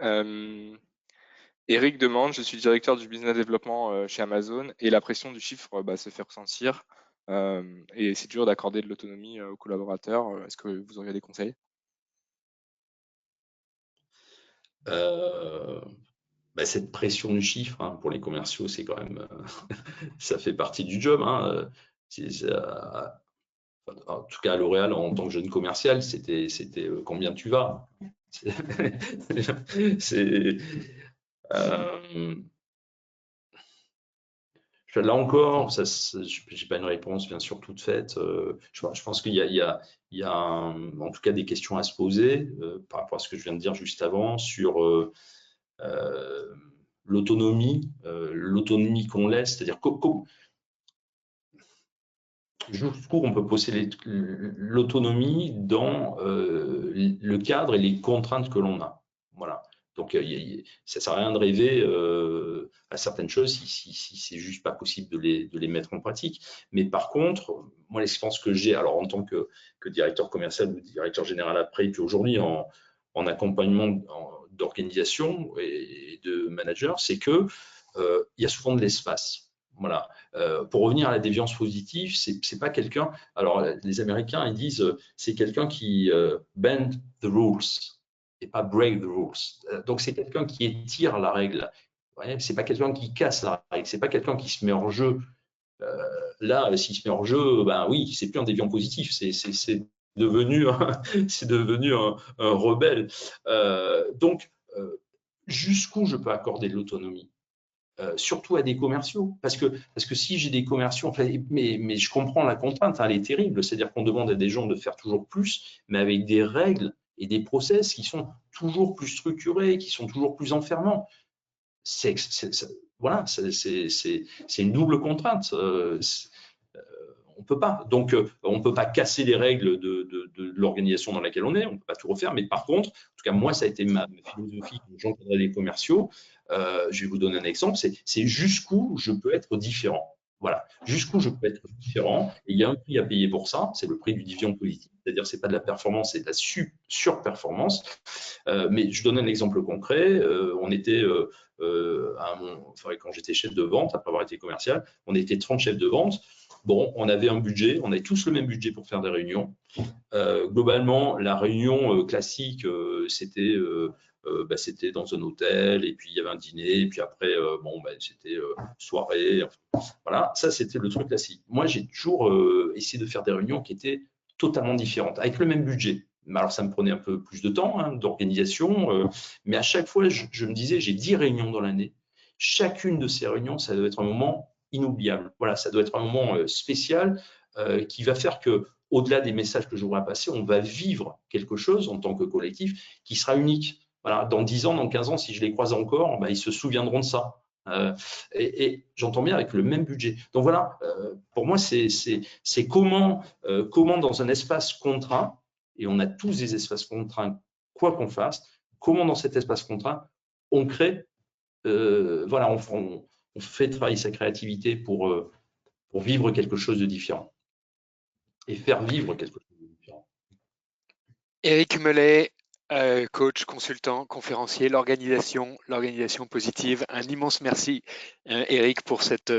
C: Eric demande, je suis directeur du business développement chez Amazon et la pression du chiffre se fait ressentir et c'est dur d'accorder de l'autonomie aux collaborateurs. Est-ce que vous auriez des conseils?
B: Cette pression du chiffre, hein, pour les commerciaux, c'est quand même, ça fait partie du job. Hein. En tout cas, à L'Oréal, en tant que jeune commercial, c'était combien tu vas. Là encore, je n'ai pas une réponse bien sûr toute faite. Je pense qu'il y a en tout cas des questions à se poser par rapport à ce que je viens de dire juste avant sur l'autonomie qu'on laisse, c'est-à-dire jusqu'où on peut posséder l'autonomie dans le cadre et les contraintes que l'on a. Voilà. Donc, ça ne sert à rien de rêver à certaines choses si c'est juste pas possible de les mettre en pratique. Mais par contre, moi, l'expérience que j'ai, alors en tant que directeur commercial ou directeur général après, puis aujourd'hui en accompagnement d'organisation et de manager, c'est que il y a souvent de l'espace. Voilà. Pour revenir à la déviance positive, c'est pas quelqu'un. Alors, les Américains, ils disent c'est quelqu'un qui bend the rules et pas break the rules. Donc, c'est quelqu'un qui étire la règle. Ouais, c'est pas quelqu'un qui casse la règle. C'est pas quelqu'un qui se met hors jeu. Là, s'il se met hors jeu, ben oui, c'est plus un déviant positif. C'est devenu un rebelle. Donc, jusqu'où je peux accorder de l'autonomie? Surtout à des commerciaux, parce que si j'ai des commerciaux, mais je comprends la contrainte, hein, elle est terrible, c'est-à-dire qu'on demande à des gens de faire toujours plus, mais avec des règles et des process qui sont toujours plus structurés, qui sont toujours plus enfermants. Voilà, c'est une double contrainte. On peut pas. Donc, on peut pas casser les règles de l'organisation dans laquelle on est. On peut pas tout refaire. Mais par contre, en tout cas, moi, ça a été ma philosophie quand j'encadrais les commerciaux. Je vais vous donner un exemple. C'est jusqu'où je peux être différent. Voilà, jusqu'où je peux être différent. Et il y a un prix à payer pour ça. C'est le prix du déviant positif. C'est-à-dire, c'est pas de la performance, c'est de la surperformance. Mais je donne un exemple concret. On était quand j'étais chef de vente, après avoir été commercial, on était 30 chefs de vente. Bon, on avait un budget, on avait tous le même budget pour faire des réunions. Globalement, la réunion classique, c'était dans un hôtel, et puis il y avait un dîner, et puis après, c'était soirée. Enfin, voilà, ça c'était le truc classique. Moi, j'ai toujours essayé de faire des réunions qui étaient totalement différentes, avec le même budget. Alors, ça me prenait un peu plus de temps, hein, d'organisation, mais à chaque fois, je me disais, j'ai 10 réunions dans l'année. Chacune de ces réunions, ça doit être un moment inoubliable. Voilà, ça doit être un moment spécial qui va faire que, au-delà des messages que j'aurai à passer, on va vivre quelque chose en tant que collectif qui sera unique. Voilà, dans 10 ans, dans 15 ans, si je les croise encore, ils se souviendront de ça. Et j'entends bien avec le même budget. Donc voilà, pour moi, c'est comment dans un espace contraint, et on a tous des espaces contraints, quoi qu'on fasse, comment dans cet espace contraint, on crée, voilà, on fait travailler sa créativité pour vivre quelque chose de différent et faire vivre quelque chose de différent.
A: Éric Mellet, coach, consultant, conférencier, l'organisation positive. Un immense merci, Éric, pour cet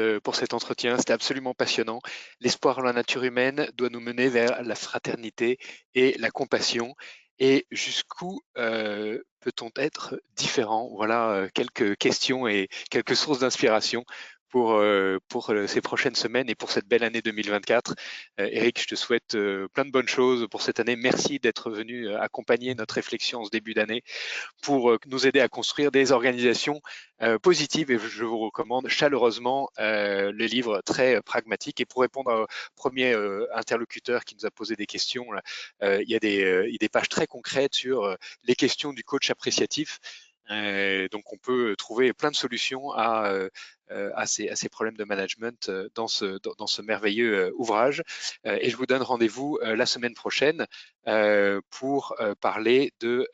A: entretien. C'était absolument passionnant. L'espoir en la nature humaine doit nous mener vers la fraternité et la compassion. Et jusqu'où peut-on être différent? Voilà quelques questions et quelques sources d'inspiration pour ces prochaines semaines et pour cette belle année 2024. Éric, je te souhaite plein de bonnes choses pour cette année. Merci d'être venu accompagner notre réflexion en ce début d'année pour nous aider à construire des organisations positives. Et je vous recommande chaleureusement le livre très pragmatique. Et pour répondre au premier interlocuteur qui nous a posé des questions, il y a des pages très concrètes sur les questions du coach appréciatif. Donc on peut trouver plein de solutions à ces problèmes de management dans ce merveilleux ouvrage. Et je vous donne rendez-vous la semaine prochaine pour parler de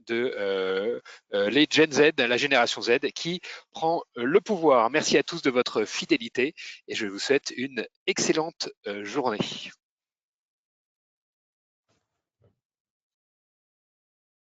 A: les Gen Z, la génération Z, qui prend le pouvoir. Merci à tous de votre fidélité et je vous souhaite une excellente journée.